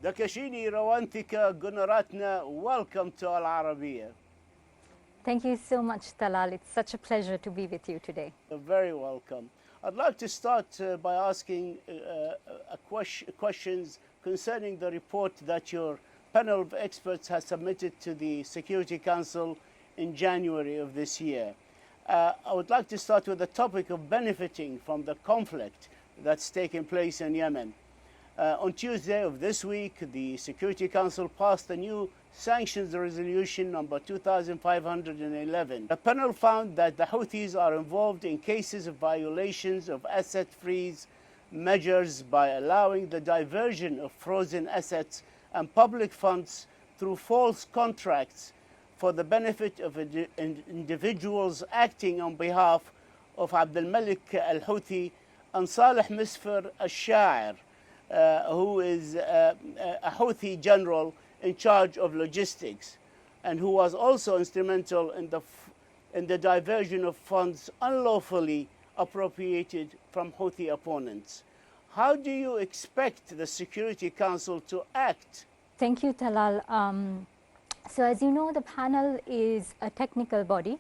Dakshine, Ruwanthika, Gunaratne, welcome to Al-Arabiya. Thank you so much, Talal. It's such a pleasure to be with you today. You're very welcome. I'd like to start by asking questions concerning the report that your panel of experts has submitted to the Security Council in January of this year. I would like to start with the topic of benefiting from the conflict that's taking place in Yemen. On Tuesday of this week, the Security Council passed a new sanctions resolution number 2511. The panel found that the Houthis are involved in cases of violations of asset freeze measures by allowing the diversion of frozen assets and public funds through false contracts for the benefit of individuals acting on behalf of Abdul Malik al-Houthi and Saleh Misfer al-Sha'ir, who is a Houthi general in charge of logistics, and who was also instrumental in the diversion of funds unlawfully appropriated from Houthi opponents. How do you expect the Security Council to act? Thank you, Talal. So as you know, the panel is a technical body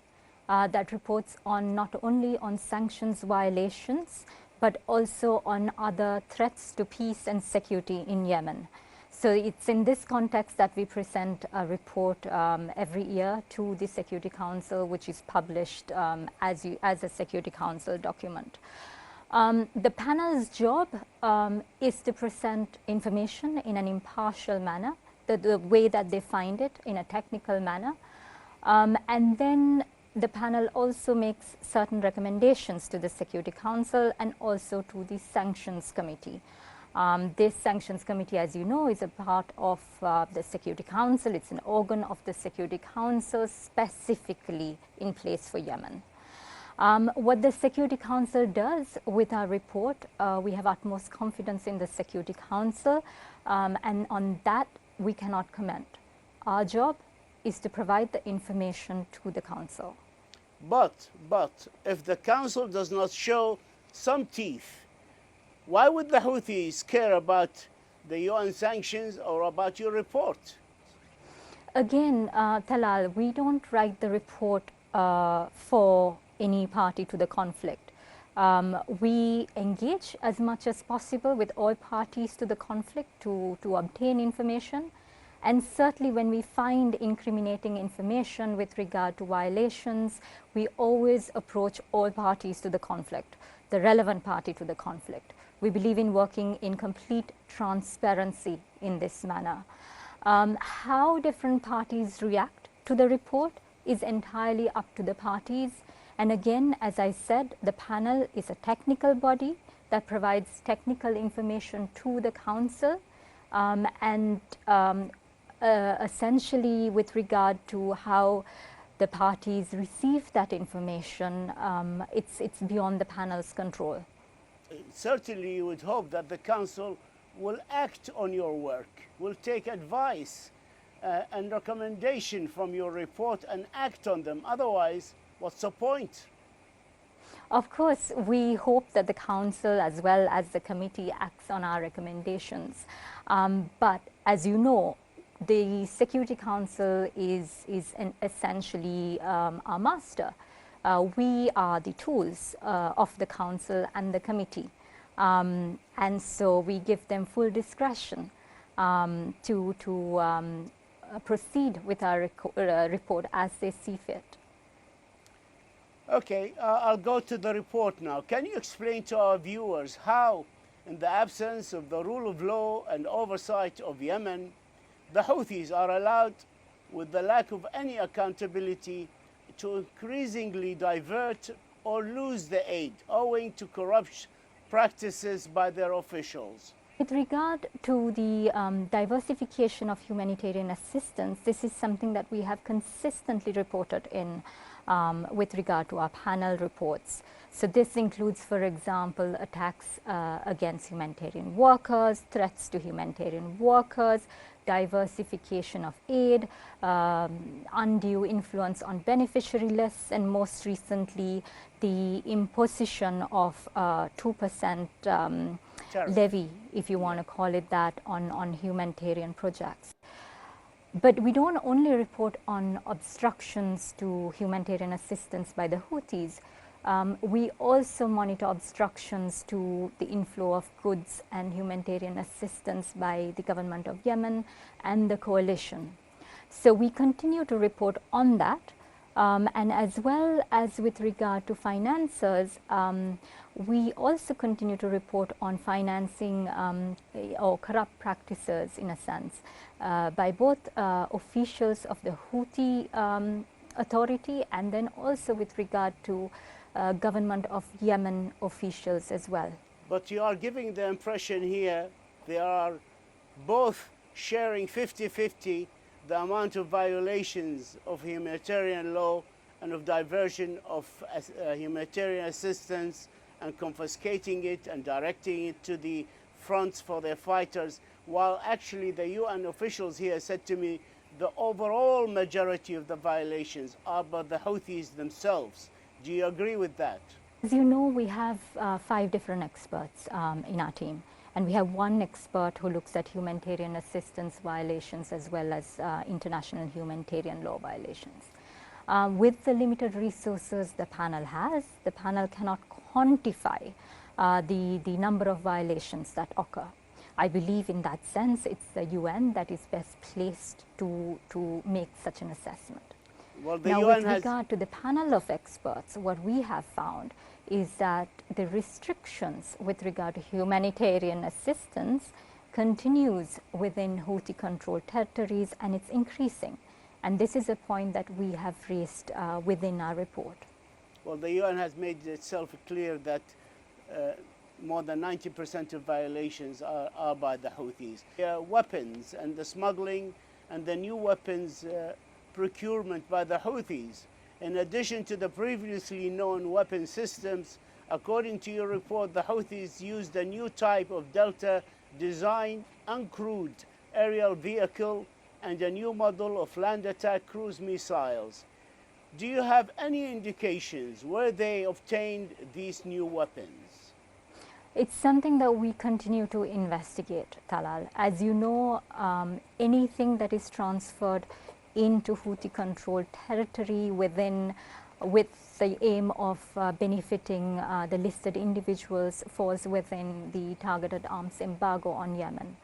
that reports on not only on sanctions violations, but also on other threats to peace and security in Yemen. So it's in this context that we present a report every year to the Security Council, which is published as a Security Council document. The panel's job is to present information in an impartial manner, the way that they find it, in a technical manner. And then the panel also makes certain recommendations to the Security Council and also to the Sanctions Committee. This Sanctions Committee, as you know, is a part of the Security Council. It's an organ of the Security Council specifically in place for Yemen. What the Security Council does with our report, we have utmost confidence in the Security Council, and on that we cannot comment. Our job is to provide the information to the Council. But if the Council does not show some teeth, why would the Houthis care about the UN sanctions or about your report? Again, Talal, we don't write the report for any party to the conflict. We engage as much as possible with all parties to the conflict to obtain information. And certainly when we find incriminating information with regard to violations, we always approach all parties to the conflict, the relevant party to the conflict. We believe in working in complete transparency in this manner. How different parties react to the report is entirely up to the parties. And again, as I said, the panel is a technical body that provides technical information to the Council, essentially with regard to how the parties receive that information, it's beyond the panel's control. Certainly you would hope that the Council will act on your work, will take advice and recommendation from your report and act on them. Otherwise, what's the point? Of course, we hope that the Council as well as the committee acts on our recommendations. But as you know, the Security Council is essentially our master. We are the tools of the Council and the committee. And so we give them full discretion to proceed with our report as they see fit. Okay, I'll go to the report now. Can you explain to our viewers how, in the absence of the rule of law and oversight of Yemen, the Houthis are allowed, with the lack of any accountability, to increasingly divert or lose the aid owing to corrupt practices by their officials? With regard to the diversification of humanitarian assistance, this is something that we have consistently reported in with regard to our panel reports. So this includes, for example, attacks against humanitarian workers, threats to humanitarian workers, diversification of aid, undue influence on beneficiary lists, and most recently the imposition of 2% levy, if you want to call it that, on humanitarian projects. But we don't only report on obstructions to humanitarian assistance by the Houthis. We also monitor obstructions to the inflow of goods and humanitarian assistance by the government of Yemen and the coalition. So we continue to report on that. And as well as with regard to financiers, we also continue to report on financing or corrupt practices, in a sense, by both officials of the Houthi authority and then also with regard to government of Yemen officials as well. But you are giving the impression here they are both sharing 50-50 the amount of violations of humanitarian law and of diversion of humanitarian assistance and confiscating it and directing it to the fronts for their fighters, while actually the UN officials here said to me the overall majority of the violations are by the Houthis themselves. Do you agree with that? As you know, we have 5 different experts in our team. And we have one expert who looks at humanitarian assistance violations as well as international humanitarian law violations. With the limited resources the panel has, the panel cannot quantify the number of violations that occur. I believe in that sense it's the UN that is best placed to make such an assessment. Well, the now, UN with regard to the panel of experts, what we have found is that the restrictions with regard to humanitarian assistance continues within Houthi-controlled territories, and it's increasing. And this is a point that we have raised within our report. Well, the UN has made itself clear that more than 90% of violations are by the Houthis. Weapons and the smuggling and the new weapons procurement by the Houthis, in addition to the previously known weapon systems, according to your report, the Houthis used a new type of Delta design, uncrewed aerial vehicle, and a new model of land attack cruise missiles. Do you have any indications where they obtained these new weapons? It's something that we continue to investigate, Talal. As you know, anything that is transferred into Houthi-controlled territory with the aim of benefiting the listed individuals falls within the targeted arms embargo on Yemen.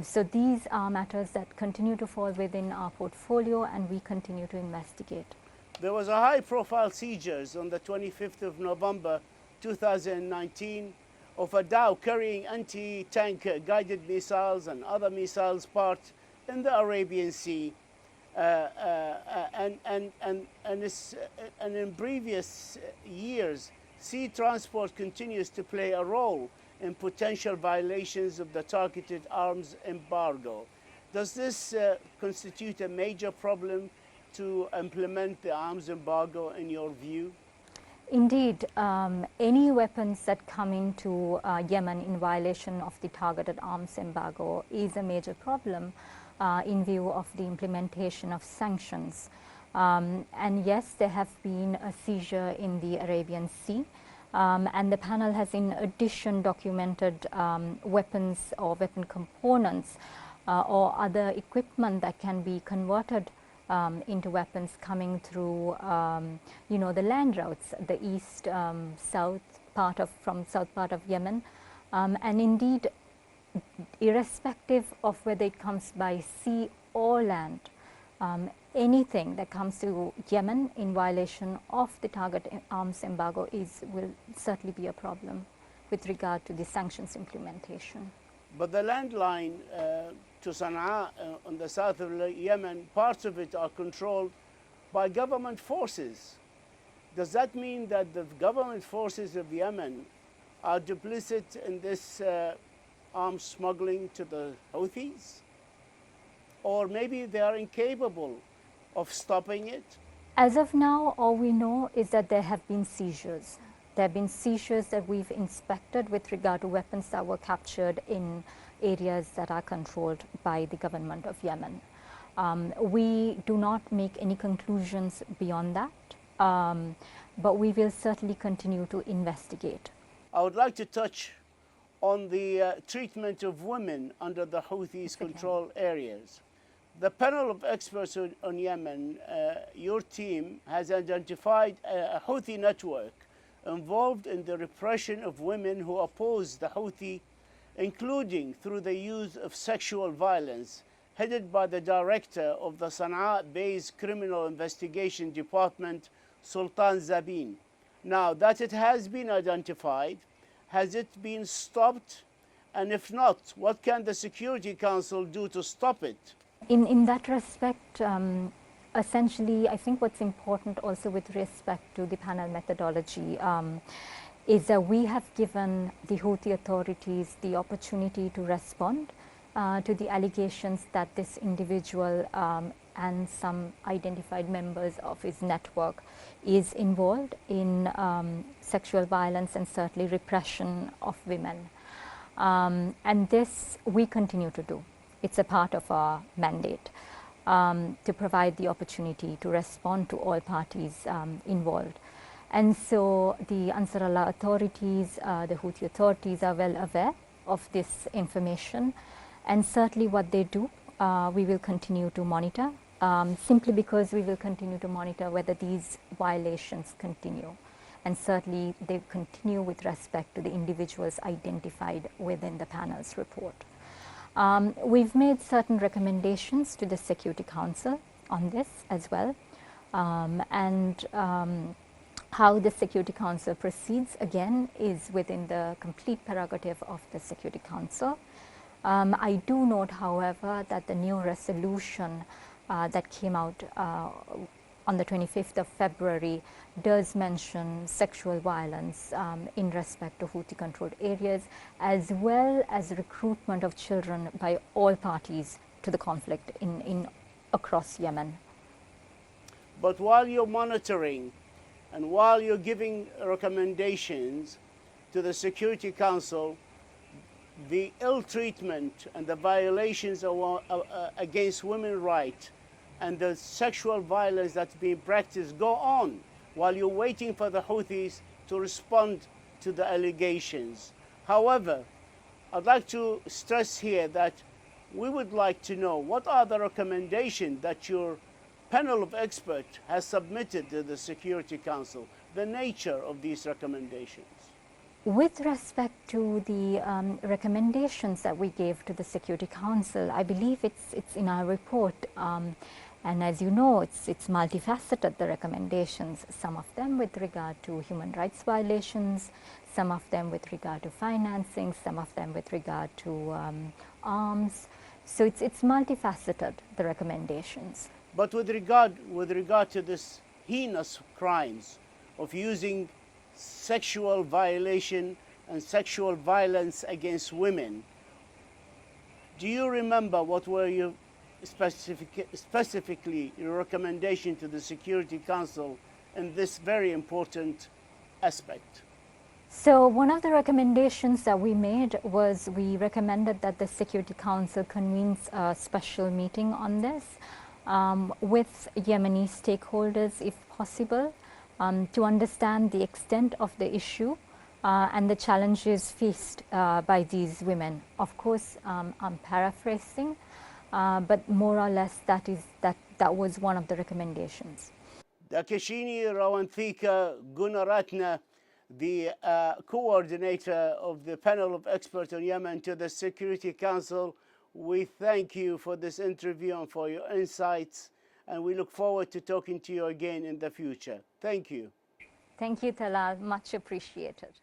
So these are matters that continue to fall within our portfolio, and we continue to investigate. There was a high-profile seizures on the 25th of November 2019 of a dhow carrying anti-tank guided missiles and other missiles parked in the Arabian Sea. And in previous years, sea transport continues to play a role in potential violations of the targeted arms embargo. Does this constitute a major problem to implement the arms embargo in your view? Indeed, any weapons that come into Yemen in violation of the targeted arms embargo is a major problem in view of the implementation of sanctions. And yes, there have been a seizure in the Arabian Sea, and the panel has in addition documented weapons or weapon components or other equipment that can be converted into weapons coming through the land routes, the east, south part of, from south part of Yemen, and indeed irrespective of whether it comes by sea or land, anything that comes to Yemen in violation of the target arms embargo will certainly be a problem with regard to the sanctions implementation. But the landline to Sana'a on the south of Yemen, parts of it are controlled by government forces. Does that mean that the government forces of Yemen are duplicit in this arms smuggling to the Houthis? Or maybe they are incapable of stopping it? As of now, all we know is that there have been seizures. There have been seizures that we've inspected with regard to weapons that were captured in areas that are controlled by the government of Yemen. We do not make any conclusions beyond that, but we will certainly continue to investigate. I would like to touch on the treatment of women under the Houthis' control areas. The panel of experts on Yemen, your team, has identified a Houthi network involved in the repression of women who oppose the Houthi, including through the use of sexual violence, headed by the director of the Sana'a-based Criminal Investigation Department, Sultan Zabin. Now that it has been identified, has it been stopped? And if not, what can the Security Council do to stop it? In that respect, essentially, I think what's important also with respect to the panel methodology is that we have given the Houthi authorities the opportunity to respond to the allegations that this individual and some identified members of his network is involved in sexual violence and certainly repression of women. And this we continue to do. It's a part of our mandate to provide the opportunity to respond to all parties involved. And so the Ansar Allah authorities, the Houthi authorities are well aware of this information, and certainly what they do, we will continue to monitor, simply because we will continue to monitor whether these violations continue. And certainly they continue with respect to the individuals identified within the panel's report. We've made certain recommendations to the Security Council on this as well, how the Security Council proceeds, again, is within the complete prerogative of the Security Council. I do note, however, that the new resolution that came out on the 25th of February does mention sexual violence in respect to Houthi-controlled areas, as well as recruitment of children by all parties to the conflict across Yemen. But while you're monitoring and while you're giving recommendations to the Security Council, the ill treatment and the violations against women's rights and the sexual violence that's being practiced go on while you're waiting for the Houthis to respond to the allegations. However, I'd like to stress here that we would like to know what are the recommendations that your panel of experts has submitted to the Security Council, the nature of these recommendations. With respect to the recommendations that we gave to the Security Council, I believe it's in our report, and as you know, it's multifaceted, the recommendations, some of them with regard to human rights violations, some of them with regard to financing, some of them with regard to arms. So it's multifaceted, the recommendations. But with regard to this heinous crimes of using sexual violation and sexual violence against women, do you remember what were your specifically your recommendation to the Security Council in this very important aspect? So one of the recommendations that we made was we recommended that the Security Council convenes a special meeting on this with Yemeni stakeholders if possible, to understand the extent of the issue and the challenges faced by these women. Of course, I'm paraphrasing, but more or less that was one of the recommendations. Dakshine, Ruwanthika, Gunaratne, the coordinator of the panel of experts on Yemen to the Security Council, we thank you for this interview and for your insights, and we look forward to talking to you again in the future. Thank you. Thank you, Talal. Much appreciated.